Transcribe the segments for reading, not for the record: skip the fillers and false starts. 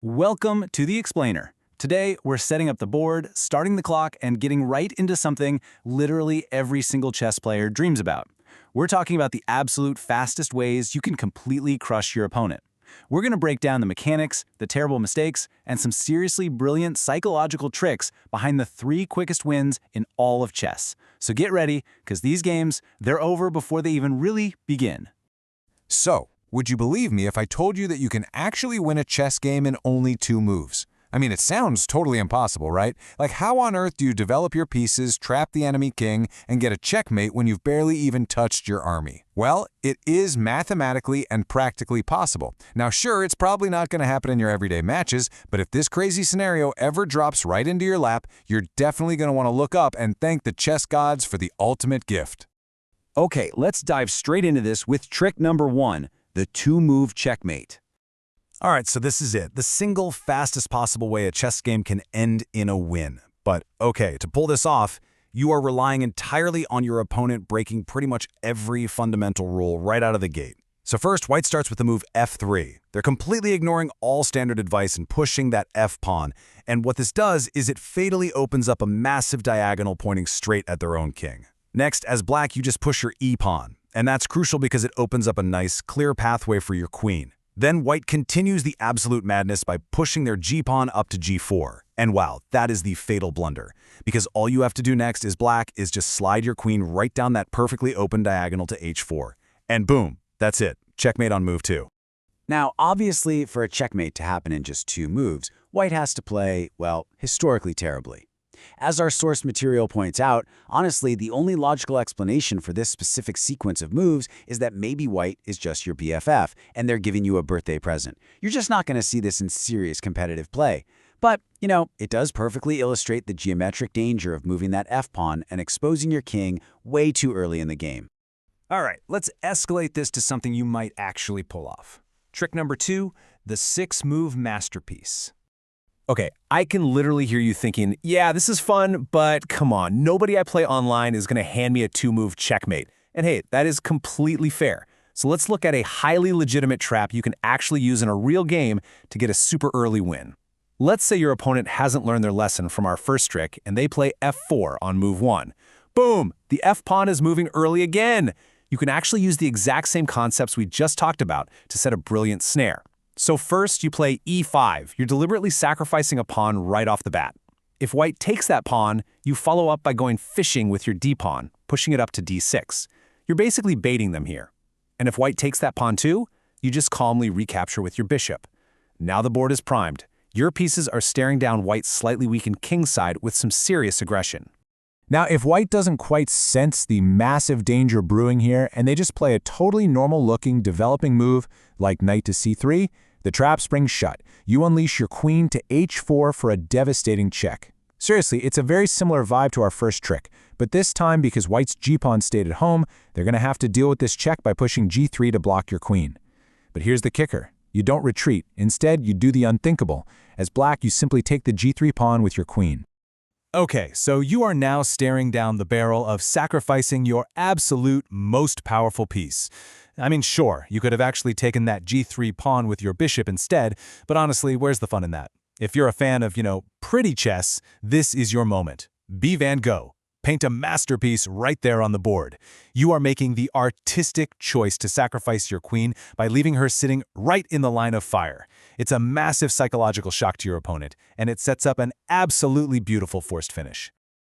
Welcome to the Explainer. Today, we're setting up the board, starting the clock, and getting right into something literally every single chess player dreams about. We're talking about the absolute fastest ways you can completely crush your opponent. We're going to break down the mechanics, the terrible mistakes, and some seriously brilliant psychological tricks behind the 3 quickest wins in all of chess. So get ready, because these games, they're over before they even really begin. So, would you believe me if I told you that you can actually win a chess game in only 2 moves? I mean, it sounds totally impossible, right? Like, how on earth do you develop your pieces, trap the enemy king, and get a checkmate when you've barely even touched your army? Well, it is mathematically and practically possible. Now, sure, it's probably not going to happen in your everyday matches, but if this crazy scenario ever drops right into your lap, you're definitely going to want to look up and thank the chess gods for the ultimate gift. Okay, let's dive straight into this with trick number 1, the 2-move checkmate. All right, so this is it. The single fastest possible way a chess game can end in a win. But okay, to pull this off, you are relying entirely on your opponent breaking pretty much every fundamental rule right out of the gate. So first, white starts with the move f3. They're completely ignoring all standard advice and pushing that f-pawn. And what this does is it fatally opens up a massive diagonal pointing straight at their own king. Next, as black, you just push your e-pawn. And that's crucial because it opens up a nice, clear pathway for your queen. Then white continues the absolute madness by pushing their g-pawn up to g4. And wow, that is the fatal blunder. Because all you have to do next is black is just slide your queen right down that perfectly open diagonal to h4. And boom, that's it. Checkmate on move 2. Now, obviously, for a checkmate to happen in just 2 moves, white has to play, well, historically terribly. As our source material points out, honestly, the only logical explanation for this specific sequence of moves is that maybe white is just your BFF, and they're giving you a birthday present. You're just not going to see this in serious competitive play. But, it does perfectly illustrate the geometric danger of moving that f-pawn and exposing your king way too early in the game. All right, let's escalate this to something you might actually pull off. Trick number 2, the 6-move masterpiece. Okay, I can literally hear you thinking, yeah, this is fun, but come on, nobody I play online is going to hand me a 2-move checkmate. And hey, that is completely fair. So let's look at a highly legitimate trap you can actually use in a real game to get a super early win. Let's say your opponent hasn't learned their lesson from our first trick and they play f4 on move 1. Boom! The f-pawn is moving early again. You can actually use the exact same concepts we just talked about to set a brilliant snare. So first, you play e5. You're deliberately sacrificing a pawn right off the bat. If white takes that pawn, you follow up by going fishing with your d-pawn, pushing it up to d6. You're basically baiting them here. And if white takes that pawn too, you just calmly recapture with your bishop. Now the board is primed. Your pieces are staring down white's slightly weakened king side with some serious aggression. Now, if white doesn't quite sense the massive danger brewing here, and they just play a totally normal-looking developing move like knight to c3, the trap springs shut. You unleash your queen to h4 for a devastating check. Seriously, it's a very similar vibe to our first trick, but this time because white's g-pawn stayed at home, they're going to have to deal with this check by pushing g3 to block your queen. But here's the kicker. You don't retreat. Instead, you do the unthinkable. As black, you simply take the g3 pawn with your queen. Okay, so you are now staring down the barrel of sacrificing your absolute most powerful piece. I mean, sure, you could have actually taken that g3 pawn with your bishop instead, but honestly, where's the fun in that? If you're a fan of, pretty chess, this is your moment. Be Van Gogh. Paint a masterpiece right there on the board. You are making the artistic choice to sacrifice your queen by leaving her sitting right in the line of fire. It's a massive psychological shock to your opponent, and it sets up an absolutely beautiful forced finish.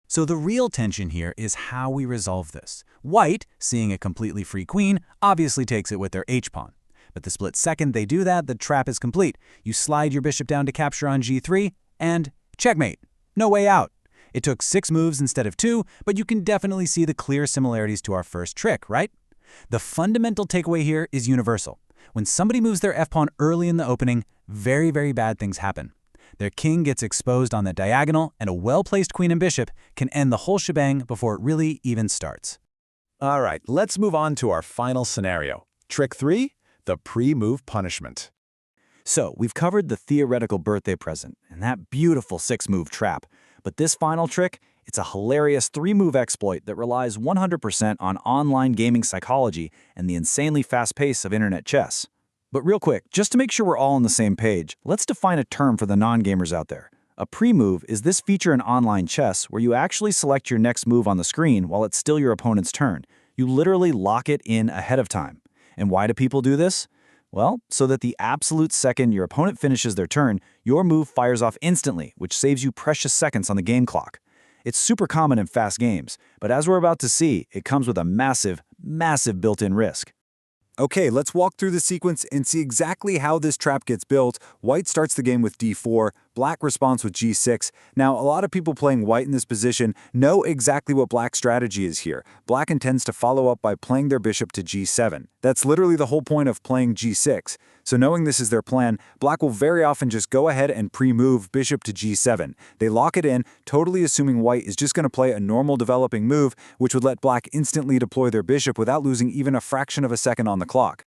So the real tension here is how we resolve this. White, seeing a completely free queen, obviously takes it with their h-pawn. But the split second they do that, the trap is complete. You slide your bishop down to capture on g3, and checkmate. No way out. It took 6 moves instead of 2, but you can definitely see the clear similarities to our first trick, right? The fundamental takeaway here is universal. When somebody moves their f-pawn early in the opening, very, very bad things happen. Their king gets exposed on the diagonal, and a well-placed queen and bishop can end the whole shebang before it really even starts. All right, let's move on to our final scenario. Trick 3, the pre-move punishment. So we've covered the theoretical birthday present and that beautiful 6-move trap. But this final trick, it's a hilarious 3-move exploit that relies 100% on online gaming psychology and the insanely fast pace of internet chess. But real quick, just to make sure we're all on the same page, let's define a term for the non-gamers out there. A pre-move is this feature in online chess where you actually select your next move on the screen while it's still your opponent's turn. You literally lock it in ahead of time. And why do people do this? Well, so that the absolute second your opponent finishes their turn, your move fires off instantly, which saves you precious seconds on the game clock. It's super common in fast games, but as we're about to see, it comes with a massive, massive built-in risk. Okay, let's walk through the sequence and see exactly how this trap gets built. White starts the game with d4, black responds with g6. Now, a lot of people playing white in this position know exactly what black's strategy is here. Black intends to follow up by playing their bishop to g7. That's literally the whole point of playing g6. So knowing this is their plan, black will very often just go ahead and pre-move bishop to g7. They lock it in, totally assuming white is just going to play a normal developing move, which would let black instantly deploy their bishop without losing even a fraction of a second on the clock.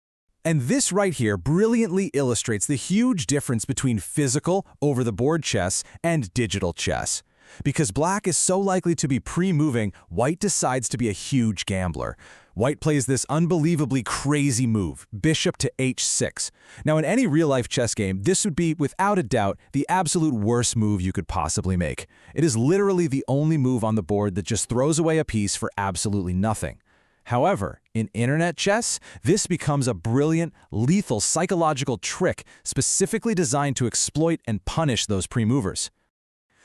And this right here brilliantly illustrates the huge difference between physical, over-the-board chess and digital chess. Because black is so likely to be pre-moving, white decides to be a huge gambler. White plays this unbelievably crazy move, bishop to h6. Now, in any real-life chess game, this would be, without a doubt, the absolute worst move you could possibly make. It is literally the only move on the board that just throws away a piece for absolutely nothing. However, in internet chess, this becomes a brilliant, lethal psychological trick specifically designed to exploit and punish those pre-movers.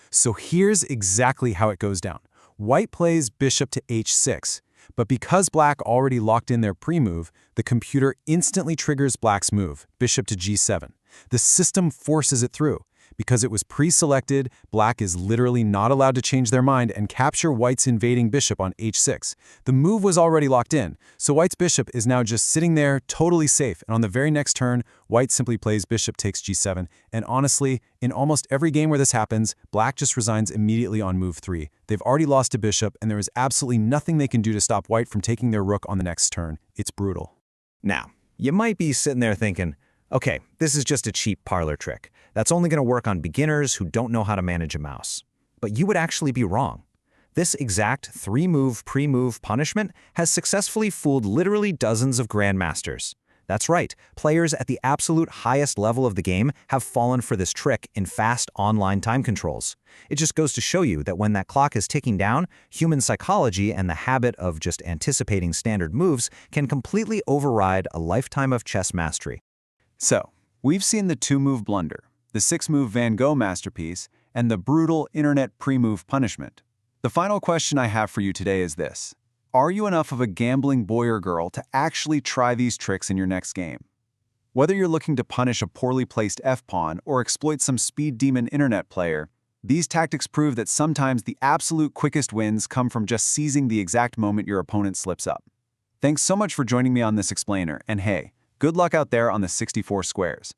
So here's exactly how it goes down. White plays bishop to h6, but because black already locked in their pre-move, the computer instantly triggers black's move, bishop to g7. The system forces it through. Because it was pre-selected, black is literally not allowed to change their mind and capture white's invading bishop on h6. The move was already locked in, so white's bishop is now just sitting there totally safe, and on the very next turn, white simply plays bishop takes g7, and honestly, in almost every game where this happens, black just resigns immediately on move 3. They've already lost a bishop, and there is absolutely nothing they can do to stop white from taking their rook on the next turn. It's brutal. Now, you might be sitting there thinking, okay, this is just a cheap parlor trick. That's only going to work on beginners who don't know how to manage a mouse. But you would actually be wrong. This exact 3-move pre-move punishment has successfully fooled literally dozens of grandmasters. That's right, players at the absolute highest level of the game have fallen for this trick in fast online time controls. It just goes to show you that when that clock is ticking down, human psychology and the habit of just anticipating standard moves can completely override a lifetime of chess mastery. So, we've seen the 2-move blunder, the 6-move Van Gogh masterpiece, and the brutal internet pre-move punishment. The final question I have for you today is this. Are you enough of a gambling boy or girl to actually try these tricks in your next game? Whether you're looking to punish a poorly placed f-pawn or exploit some speed demon internet player, these tactics prove that sometimes the absolute quickest wins come from just seizing the exact moment your opponent slips up. Thanks so much for joining me on this explainer, and hey, good luck out there on the 64 squares.